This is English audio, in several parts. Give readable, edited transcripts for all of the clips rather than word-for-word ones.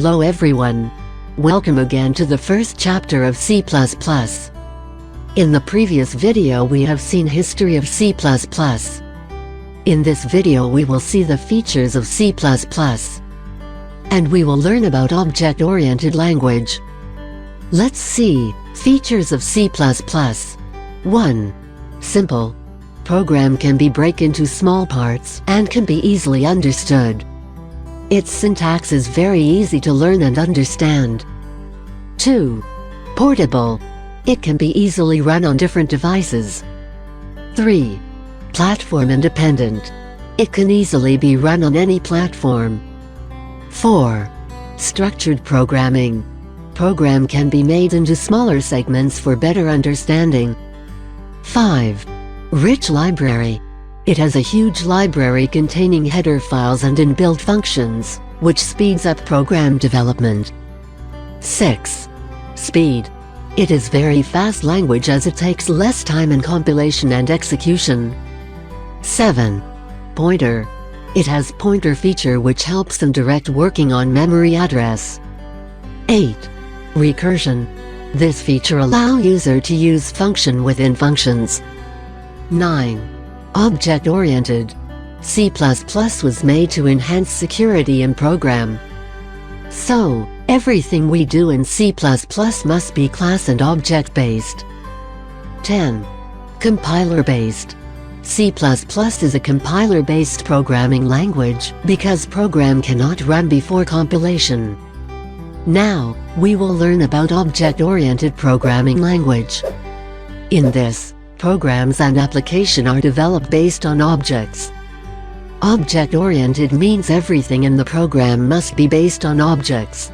Hello everyone. Welcome again to the first chapter of C++. In the previous video we have seen history of C++. In this video we will see the features of C++. And we will learn about object-oriented language. Let's see, features of C++. 1. Simple. Program can be broken into small parts and can be easily understood. Its syntax is very easy to learn and understand. 2. Portable. It can be easily run on different devices. 3. Platform independent. It can easily be run on any platform. 4. Structured programming. Program can be made into smaller segments for better understanding. 5. Rich library. It has a huge library containing header files and inbuilt functions, which speeds up program development. 6. Speed. It is very fast language as it takes less time in compilation and execution. 7. Pointer. It has pointer feature which helps in direct working on memory address. 8. Recursion. This feature allows user to use function within functions. 9. Object-oriented. C++ was made to enhance security in program. So, everything we do in C++ must be class and object-based. 10. Compiler-based. C++ is a compiler-based programming language because program cannot run before compilation. Now, we will learn about object-oriented programming language. In this, programs and application are developed based on objects. Object-oriented means everything in the program must be based on objects.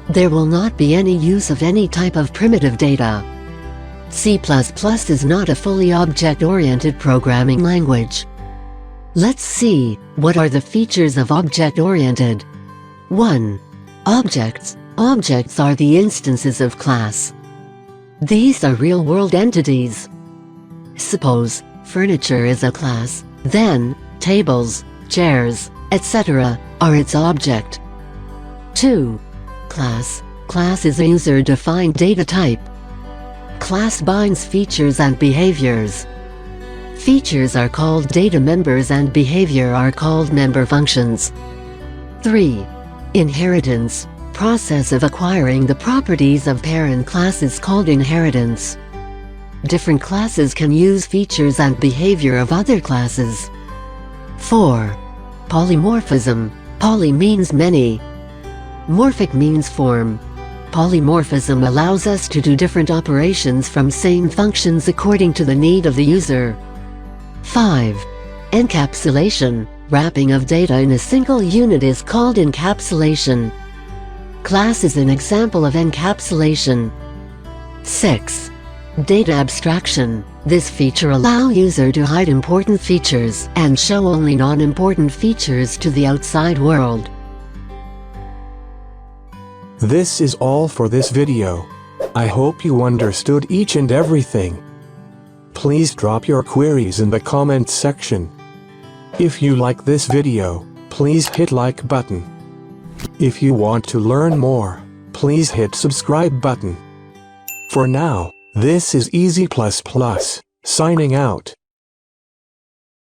There will not be any use of any type of primitive data. C++ is not a fully object-oriented programming language. Let's see, what are the features of object-oriented? 1. Objects. Objects are the instances of class. These are real-world entities. Suppose, furniture is a class, then, tables, chairs, etc., are its object. 2. Class. Class is a user-defined data type. Class binds features and behaviors. Features are called data members and behavior are called member functions. 3. Inheritance. Process of acquiring the properties of parent class is called inheritance. Different classes can use features and behavior of other classes. 4. Polymorphism. Poly means many. Morphic means form. Polymorphism allows us to do different operations from same functions according to the need of the user. 5. Encapsulation. Wrapping of data in a single unit is called encapsulation. Class is an example of encapsulation. 6. Data abstraction. This feature allows user to hide important features and show only non-important features to the outside world. This is all for this video. I hope you understood each and everything. Please drop your queries in the comments section. If you like this video, please hit like button. If you want to learn more, please hit subscribe button. For now, this is Easy++, signing out.